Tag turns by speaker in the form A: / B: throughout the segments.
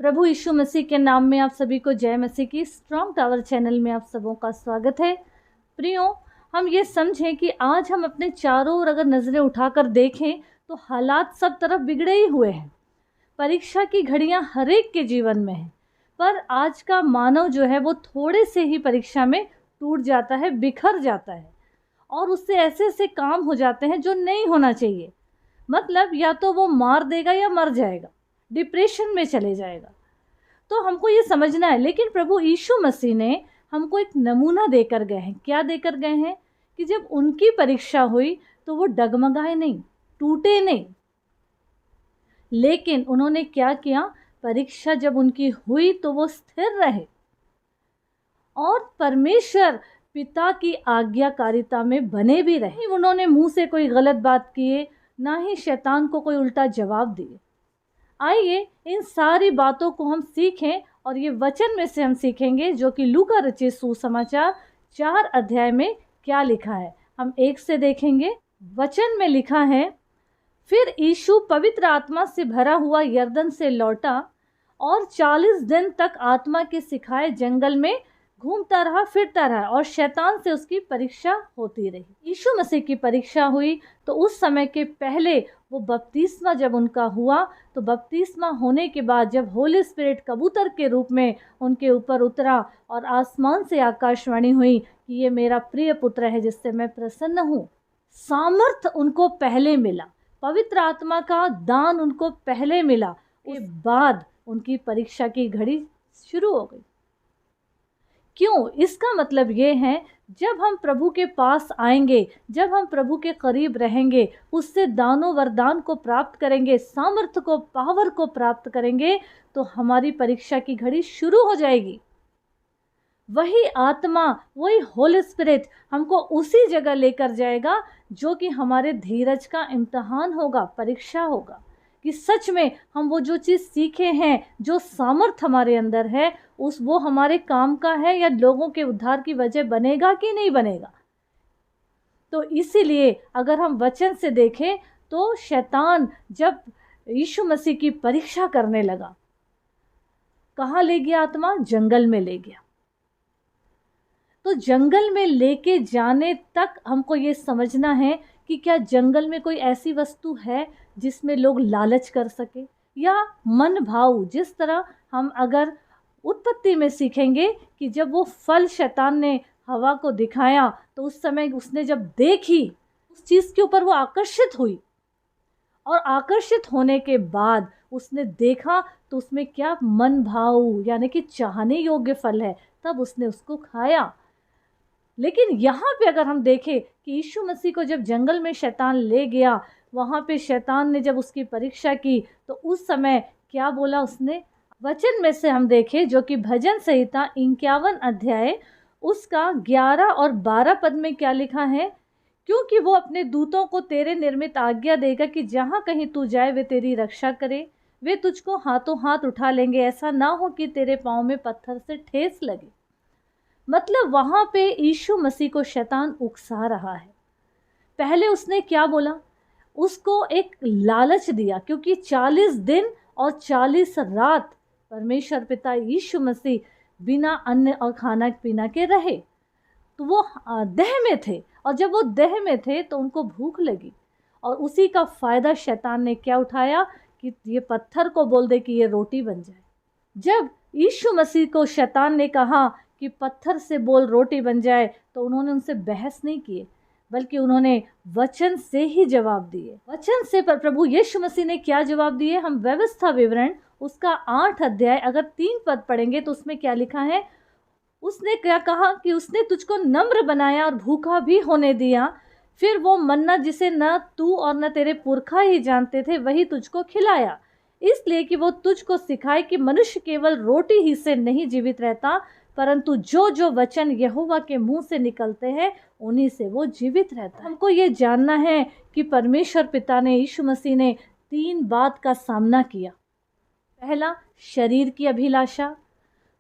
A: प्रभु यीशु मसीह के नाम में आप सभी को जय मसीह की। स्ट्रॉन्ग टावर चैनल में आप सबों का स्वागत है। प्रियो, हम ये समझें कि आज हम अपने चारों ओर अगर नज़रें उठाकर देखें तो हालात सब तरफ बिगड़े ही हुए हैं। परीक्षा की घड़ियां हर एक के जीवन में है, पर आज का मानव जो है वो थोड़े से ही परीक्षा में टूट जाता है, बिखर जाता है और उससे ऐसे ऐसे काम हो जाते हैं जो नहीं होना चाहिए। मतलब या तो वो मार देगा या मर जाएगा, डिप्रेशन में चले जाएगा। तो हमको ये समझना है। लेकिन प्रभु यीशु मसीह ने हमको एक नमूना देकर गए हैं। क्या देकर गए हैं कि जब उनकी परीक्षा हुई तो वो डगमगाए नहीं, टूटे नहीं, लेकिन उन्होंने क्या किया, परीक्षा जब उनकी हुई तो वो स्थिर रहे और परमेश्वर पिता की आज्ञाकारिता में बने भी रहे। उन्होंने मुंह से कोई गलत बात किए, ना ही शैतान को कोई उल्टा जवाब दिए। आइए इन सारी बातों को हम सीखें और ये वचन में से हम सीखेंगे जो कि लूका रचित सुसमाचार 4 अध्याय में क्या लिखा है। हम 1 से देखेंगे। वचन में लिखा है, फिर यीशु पवित्र आत्मा से भरा हुआ यरदन से लौटा और 40 दिन तक आत्मा के सिखाए जंगल में घूमता रहा, फिरता रहा और शैतान से उसकी परीक्षा होती रही। यीशु मसीह की परीक्षा हुई तो उस समय के पहले वो बपतिस्मा जब उनका हुआ तो बपतिस्मा होने के बाद जब होली स्पिरिट कबूतर के रूप में उनके ऊपर उतरा और आसमान से आकाशवाणी हुई कि ये मेरा प्रिय पुत्र है जिससे मैं प्रसन्न हूँ। सामर्थ उनको पहले मिला, पवित्र आत्मा का दान उनको पहले मिला, उसके बाद उनकी परीक्षा की घड़ी शुरू हो गई। क्यों? इसका मतलब ये है, जब हम प्रभु के पास आएंगे, जब हम प्रभु के करीब रहेंगे, उससे दानों वरदान को प्राप्त करेंगे, सामर्थ्य को, पावर को प्राप्त करेंगे, तो हमारी परीक्षा की घड़ी शुरू हो जाएगी। वही आत्मा, वही होली स्पिरिट हमको उसी जगह लेकर जाएगा जो कि हमारे धीरज का इम्तहान होगा, परीक्षा होगा कि सच में हम वो जो चीज़ सीखे हैं, जो सामर्थ्य हमारे अंदर है, वो हमारे काम का है या लोगों के उद्धार की वजह बनेगा कि नहीं बनेगा। तो इसीलिए अगर हम वचन से देखें तो शैतान जब यीशु मसीह की परीक्षा करने लगा, कहाँ ले गया आत्मा? जंगल में ले गया। तो जंगल में लेके जाने तक हमको ये समझना है कि क्या जंगल में कोई ऐसी वस्तु है जिसमें लोग लालच कर सके, या मन भाव, जिस तरह हम अगर उत्पत्ति में सीखेंगे कि जब वो फल शैतान ने हवा को दिखाया तो उस समय उसने जब देखी उस चीज़ के ऊपर वो आकर्षित हुई और आकर्षित होने के बाद उसने देखा तो उसमें क्या मन भाव यानी कि चाहने योग्य फल है, तब उसने उसको खाया। लेकिन यहाँ पे अगर हम देखें कि यीशु मसीह को जब जंगल में शैतान ले गया, वहाँ पे शैतान ने जब उसकी परीक्षा की तो उस समय क्या बोला उसने? वचन में से हम देखें जो कि भजन संहिता 51 अध्याय उसका 11 और 12 पद में क्या लिखा है, क्योंकि वो अपने दूतों को तेरे निर्मित आज्ञा देगा कि जहाँ कहीं तू जाए वे तेरी रक्षा करे, वे तुझको हाथों हाथ उठा लेंगे, ऐसा ना हो कि तेरे पाँव में पत्थर से ठेस लगे। मतलब वहाँ पे यीशु मसीह को शैतान उकसा रहा है। पहले उसने क्या बोला? उसको एक लालच दिया, क्योंकि 40 दिन और 40 रात परमेश्वर पिता यीशु मसीह बिना अन्न और खाना पीना के रहे, तो वो देह में थे और जब वो देह में थे तो उनको भूख लगी और उसी का फ़ायदा शैतान ने क्या उठाया कि ये पत्थर को बोल दे कि ये रोटी बन जाए। जब यीशु मसीह को शैतान ने कहा कि पत्थर से बोल रोटी बन जाए तो उन्होंने उनसे बहस नहीं किए, बल्कि उन्होंने वचन से ही जवाब दिए। वचन से पर प्रभु यीशु मसीह ने क्या जवाब दिए? हम व्यवस्था विवरण उसका 8 अध्याय अगर 3 पद पढ़ेंगे तो उसमें क्या लिखा है? उसने क्या कहा कि उसने तुझको नम्र बनाया और भूखा भी होने दिया, फिर वो मन्ना जिसे न तू और न तेरे पुरखा ही जानते थे वही तुझको खिलाया, इसलिए कि वो तुझको सिखाए कि मनुष्य केवल रोटी ही से नहीं जीवित रहता, परंतु जो जो वचन यहोवा के मुंह से निकलते हैं उन्हीं से वो जीवित रहता है। हमको ये जानना है कि परमेश्वर पिता ने, यीशु मसीह ने 3 बात का सामना किया। पहला, शरीर की अभिलाषा,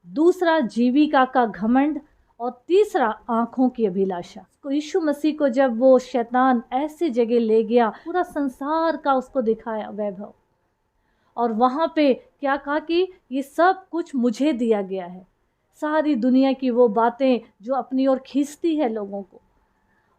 A: दूसरा जीविका का घमंड और तीसरा आँखों की अभिलाषा। तो यीशु मसीह को जब वो शैतान ऐसी जगह ले गया, पूरा संसार का उसको दिखाया वैभव, और वहाँ पे क्या कहा कि ये सब कुछ मुझे दिया गया है। सारी दुनिया की वो बातें जो अपनी ओर खींचती है लोगों को,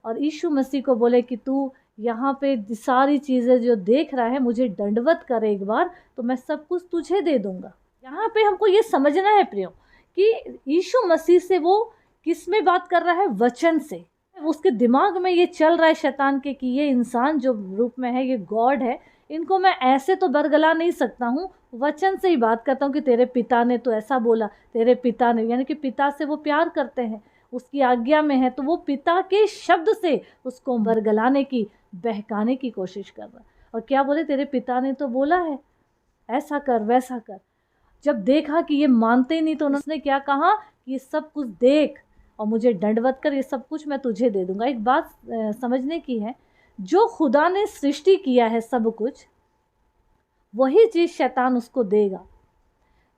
A: और यीशु मसीह को बोले कि तू यहाँ पे सारी चीज़ें जो देख रहा है, मुझे दंडवत कर एक बार, तो मैं सब कुछ तुझे दे दूँगा। यहाँ पे हमको ये समझना है प्रियो कि यीशु मसीह से वो किस में बात कर रहा है? वचन से। उसके दिमाग में ये चल रहा है शैतान के कि ये इंसान जो रूप में है, ये गॉड है, इनको मैं ऐसे तो बरगला नहीं सकता हूँ, वचन से ही बात करता हूँ कि तेरे पिता ने तो ऐसा बोला, तेरे पिता ने, यानी कि पिता से वो प्यार करते हैं, उसकी आज्ञा में है, तो वो पिता के शब्द से उसको बरगलाने की, बहकाने की कोशिश कर रहा है। और क्या बोले? तेरे पिता ने तो बोला है ऐसा कर वैसा कर। जब देखा कि ये मानते ही नहीं, तो उन्होंने क्या कहा कि ये सब कुछ देख और मुझे दंडवत कर, ये सब कुछ मैं तुझे दे दूंगा। एक बात समझने की है, जो खुदा ने सृष्टि किया है सब कुछ, वही चीज़ शैतान उसको देगा।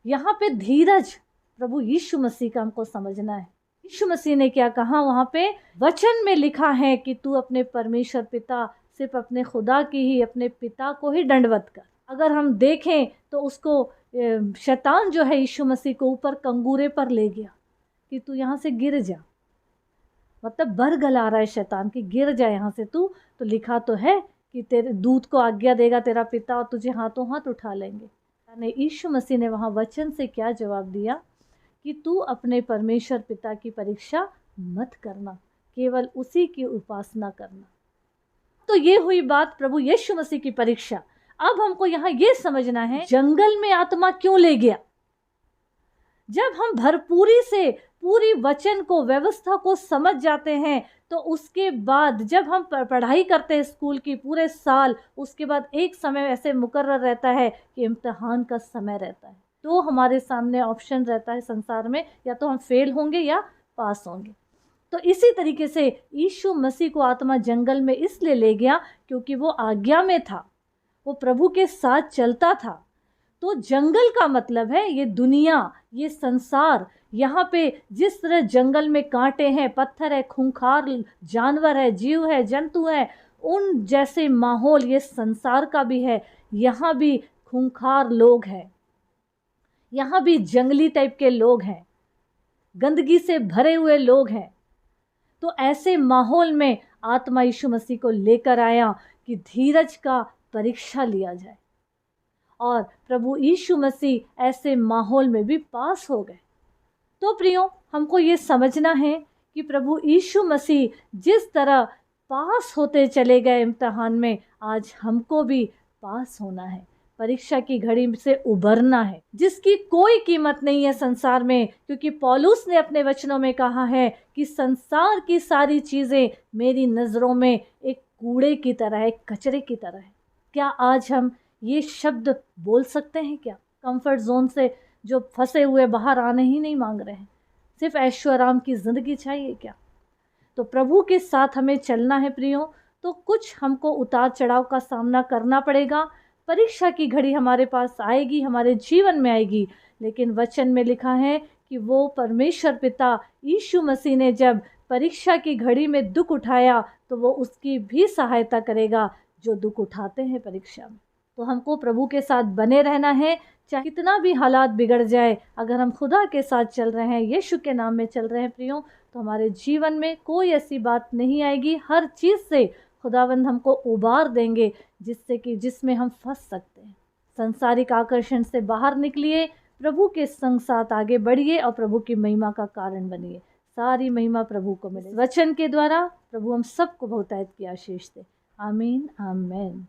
A: यहाँ पे धीरज प्रभु यीशु मसीह का हमको समझना है। यीशु मसीह ने क्या कहा वहाँ पे? वचन में लिखा है कि तू अपने परमेश्वर पिता, सिर्फ अपने खुदा की ही, अपने पिता को ही दंडवत कर। अगर हम देखें तो उसको शैतान जो है यीशु मसीह को ऊपर कंगूरे पर ले गया कि तू यहाँ से गिर जा, मतलब बरगला रहा है शैतान कि गिर जा यहाँ से तू, तो लिखा तो है कि तेरे दूत को आज्ञा देगा तेरा पिता और तुझे हाथों हाथ उठा लेंगे। यीशु मसीह ने वहाँ वचन से क्या जवाब दिया कि तू अपने परमेश्वर पिता की परीक्षा मत करना, केवल उसी की उपासना करना। तो ये हुई बात प्रभु यीशु मसीह की परीक्षा। अब हमको यहाँ ये समझना है, जंगल में आत्मा क्यों ले गया? जब हम भरपूरी से पूरी वचन को, व्यवस्था को समझ जाते हैं, तो उसके बाद जब हम पढ़ाई करते हैं स्कूल की पूरे साल, उसके बाद एक समय ऐसे मुकर्रर रहता है कि इम्तिहान का समय रहता है, तो हमारे सामने ऑप्शन रहता है संसार में, या तो हम फेल होंगे या पास होंगे। तो इसी तरीके से यीशु मसीह को आत्मा जंगल में इसलिए ले गया क्योंकि वो आज्ञा में था, वो प्रभु के साथ चलता था। तो जंगल का मतलब है ये दुनिया, ये संसार। यहाँ पे जिस तरह जंगल में कांटे हैं, पत्थर है, खूंखार जानवर है, जीव है, जंतु है, उन जैसे माहौल ये संसार का भी है। यहाँ भी खूंखार लोग हैं, यहाँ भी जंगली टाइप के लोग हैं, गंदगी से भरे हुए लोग हैं। तो ऐसे माहौल में आत्मा यीशु मसीह को लेकर आया कि धीरज का परीक्षा लिया जाए, और प्रभु यीशु मसीह ऐसे माहौल में भी पास हो गए। तो प्रियो, हमको ये समझना है कि प्रभु यीशु मसीह जिस तरह पास होते चले गए इम्तिहान में, आज हमको भी पास होना है, परीक्षा की घड़ी से उबरना है, जिसकी कोई कीमत नहीं है संसार में। क्योंकि पौलुस ने अपने वचनों में कहा है कि संसार की सारी चीज़ें मेरी नज़रों में एक कूड़े की तरह है, एक कचरे की तरह है। क्या आज हम ये शब्द बोल सकते हैं? क्या कंफर्ट जोन से जो फंसे हुए बाहर आने ही नहीं मांग रहे हैं, सिर्फ ऐशो आराम की ज़िंदगी चाहिए क्या? तो प्रभु के साथ हमें चलना है प्रियो, तो कुछ हमको उतार चढ़ाव का सामना करना पड़ेगा। परीक्षा की घड़ी हमारे पास आएगी, हमारे जीवन में आएगी, लेकिन वचन में लिखा है कि वो परमेश्वर पिता यीशु मसीह ने जब परीक्षा की घड़ी में दुख उठाया, तो वो उसकी भी सहायता करेगा जो दुख उठाते हैं परीक्षा में। तो हमको प्रभु के साथ बने रहना है, चाहे कितना भी हालात बिगड़ जाए। अगर हम खुदा के साथ चल रहे हैं, यीशु के नाम में चल रहे हैं प्रियो, तो हमारे जीवन में कोई ऐसी बात नहीं आएगी। हर चीज़ से खुदावंद हमको उबार देंगे जिसमें हम फंस सकते हैं। संसारिक आकर्षण से बाहर निकलिए, प्रभु के संग साथ आगे बढ़िए और प्रभु की महिमा का कारण बनिए। सारी महिमा प्रभु को मिले। वचन के द्वारा प्रभु हम सबको बहुतायत की आशीष दे। आमीन आमीन।